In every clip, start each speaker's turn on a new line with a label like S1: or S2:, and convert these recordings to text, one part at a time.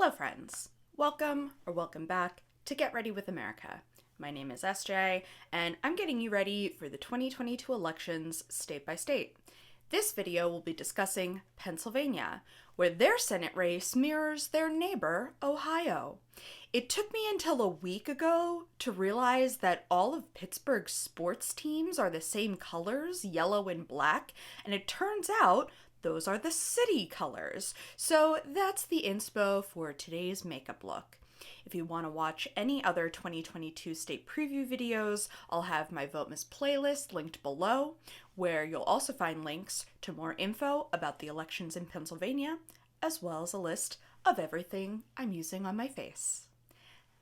S1: Hello friends, welcome or welcome back to Get Ready with America. My name is SJ and I'm getting you ready for the 2022 elections state by state. This video will be discussing Pennsylvania, where their Senate race mirrors their neighbor, Ohio. It took me until a week ago to realize that all of Pittsburgh's sports teams are the same colors, yellow and black, and it turns out those are the city colors. So that's the inspo for today's makeup look. If you want to watch any other 2022 state preview videos, I'll have my Votemas playlist linked below, where you'll also find links to more info about the elections in Pennsylvania, as well as a list of everything I'm using on my face.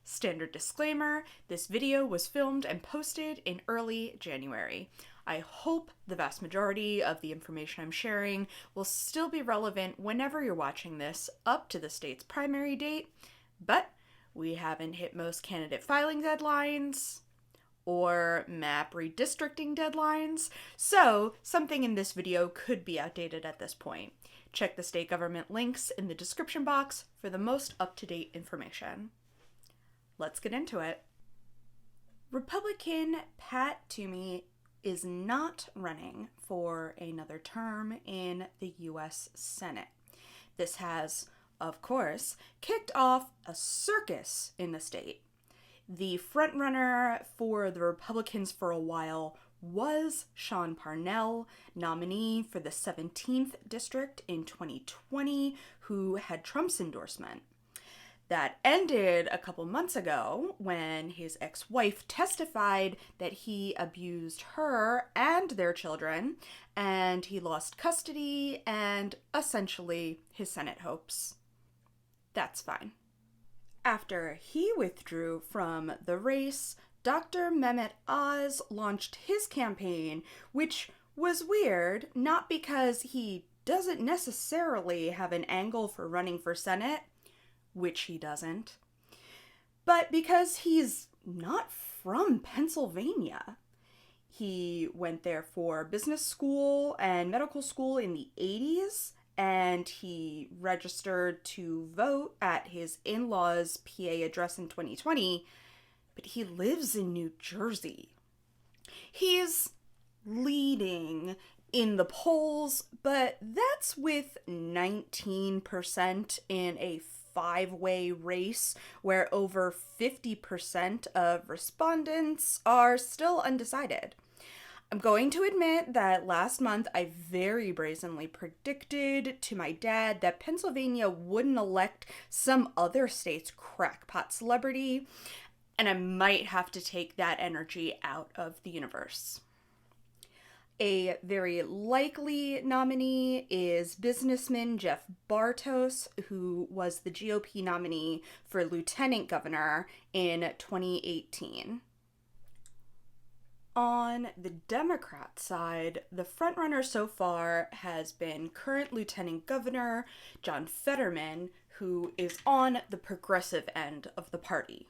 S1: Standard disclaimer, this video was filmed and posted in early January. I hope the vast majority of the information I'm sharing will still be relevant whenever you're watching this up to the state's primary date, but we haven't hit most candidate filing deadlines or map redistricting deadlines, so something in this video could be outdated at this point. Check the state government links in the description box for the most up-to-date information. Let's get into it. Republican Pat Toomey is not running for another term in the U.S. Senate. This has, of course, kicked off a circus in the state. The frontrunner for the Republicans for a while was Sean Parnell, nominee for the 17th district in 2020, who had Trump's endorsement. That ended a couple months ago when his ex-wife testified that he abused her and their children, and he lost custody and essentially his Senate hopes. That's fine. After he withdrew from the race, Dr. Mehmet Oz launched his campaign, which was weird, not because he doesn't necessarily have an angle for running for Senate, which he doesn't, but because he's not from Pennsylvania. He went there for business school and medical school in the 80s, and he registered to vote at his in-laws' PA address in 2020, but he lives in New Jersey. He's leading in the polls, but that's with 19% in a five-way race where over 50% of respondents are still undecided. I'm going to admit that last month I very brazenly predicted to my dad that Pennsylvania wouldn't elect some other state's crackpot celebrity, and I might have to take that energy out of the universe. A very likely nominee is businessman Jeff Bartos, who was the GOP nominee for lieutenant governor in 2018. On the Democrat side, the frontrunner so far has been current lieutenant governor John Fetterman, who is on the progressive end of the party.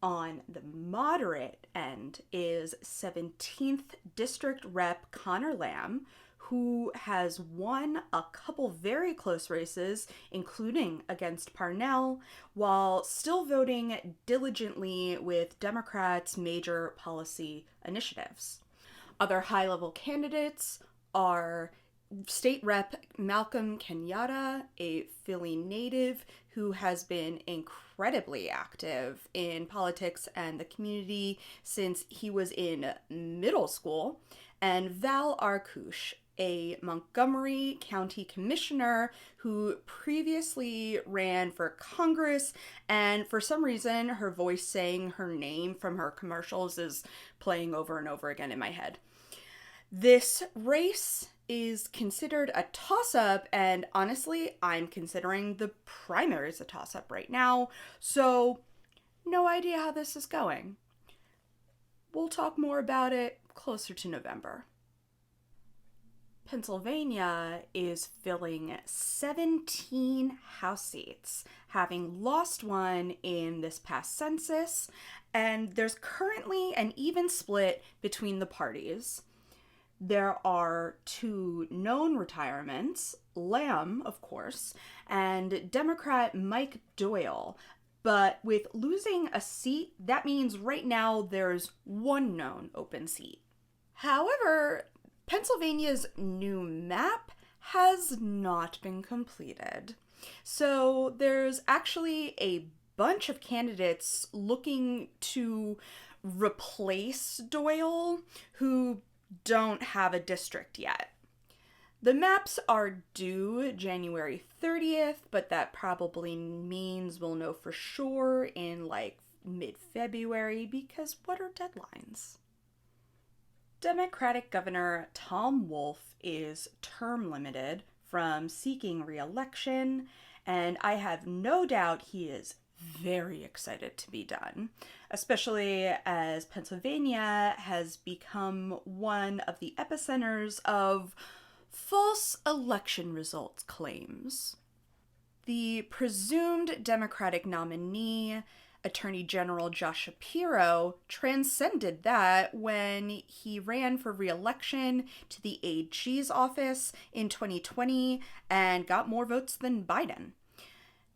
S1: On the moderate end is 17th District Rep Connor Lamb, who has won a couple very close races, including against Parnell, while still voting diligently with Democrats' major policy initiatives. Other high-level candidates are State Rep Malcolm Kenyatta, a Philly native who has been incredibly active in politics and the community since he was in middle school, and Val Arkush, a Montgomery County commissioner who previously ran for Congress, and for some reason her voice saying her name from her commercials is playing over and over again in my head. This race is considered a toss-up, and honestly, I'm considering the primaries a toss-up right now, so no idea how this is going. We'll talk more about it closer to November. Pennsylvania is filling 17 House seats, having lost one in this past census, and there's currently an even split between the parties. There are two known retirements, Lamb, of course, and Democrat Mike Doyle. But with losing a seat, that means right now there's one known open seat. However, Pennsylvania's new map has not been completed. So there's actually a bunch of candidates looking to replace Doyle who don't have a district yet. The maps are due January 30th, but that probably means we'll know for sure in like mid-February, because what are deadlines? Democratic Governor Tom Wolf is term limited from seeking re-election, and I have no doubt he is very excited to be done, especially as Pennsylvania has become one of the epicenters of false election results claims. The presumed Democratic nominee, Attorney General Josh Shapiro, transcended that when he ran for re-election to the AG's office in 2020 and got more votes than Biden.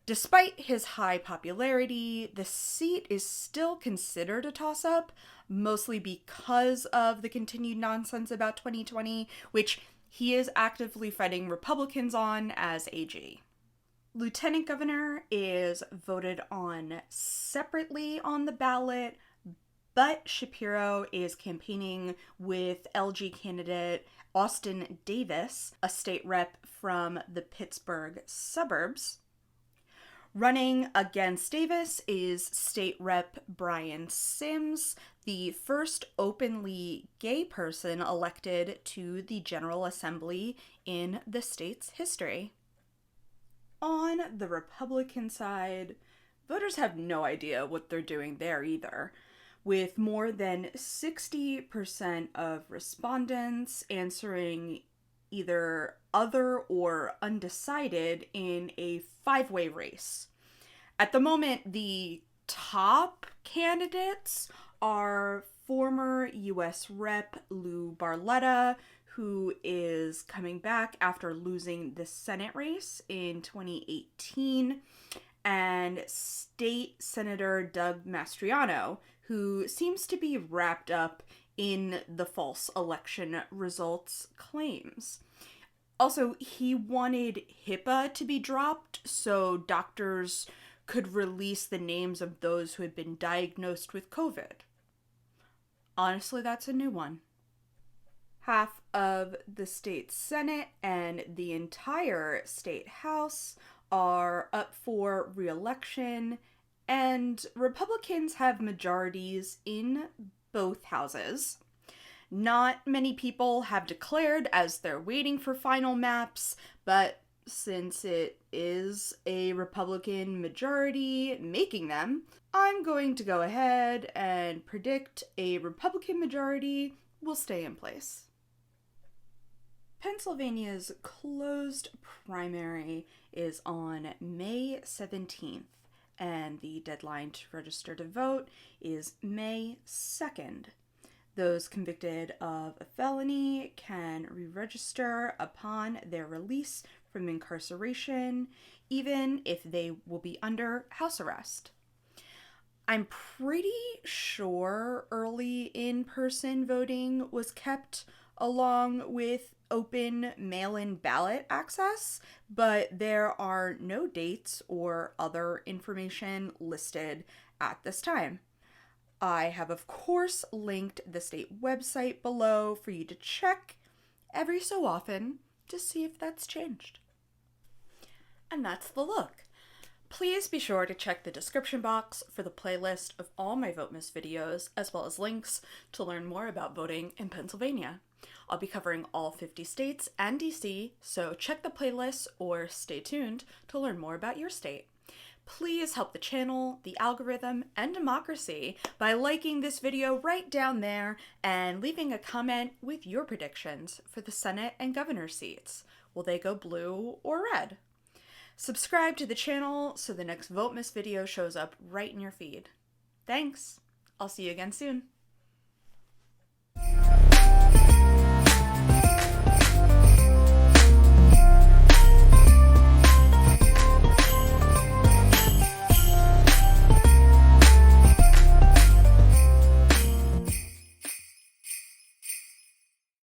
S1: Despite his high popularity, the seat is still considered a toss-up, mostly because of the continued nonsense about 2020, which he is actively fighting Republicans on as AG. Lieutenant Governor is voted on separately on the ballot, but Shapiro is campaigning with LG candidate Austin Davis, a state rep from the Pittsburgh suburbs. Running against Davis is State Rep Brian Sims, the first openly gay person elected to the General Assembly in the state's history. On the Republican side, voters have no idea what they're doing there either, with more than 60% of respondents answering either other or undecided in a five-way race. At the moment, the top candidates are former U.S. Rep. Lou Barletta, who is coming back after losing the Senate race in 2018, and State Senator Doug Mastriano, who seems to be wrapped up in the false election results claims. Also, he wanted HIPAA to be dropped so doctors could release the names of those who had been diagnosed with COVID. Honestly, that's a new one. Half of the state Senate and the entire state House are up for re-election, and Republicans have majorities in both houses. Not many people have declared as they're waiting for final maps, but since it is a Republican majority making them, I'm going to go ahead and predict a Republican majority will stay in place. Pennsylvania's closed primary is on May 17th, and the deadline to register to vote is May 2nd. Those convicted of a felony can re-register upon their release from incarceration, even if they will be under house arrest. I'm pretty sure early in-person voting was kept along with open mail-in ballot access, but there are no dates or other information listed at this time. I have, of course, linked the state website below for you to check every so often to see if that's changed. And that's the look. Please be sure to check the description box for the playlist of all my Votemas videos, as well as links to learn more about voting in Pennsylvania. I'll be covering all 50 states and DC, so check the playlist or stay tuned to learn more about your state. Please help the channel, the algorithm, and democracy by liking this video right down there and leaving a comment with your predictions for the Senate and governor seats. Will they go blue or red? Subscribe to the channel so the next Votemas video shows up right in your feed. Thanks! I'll see you again soon.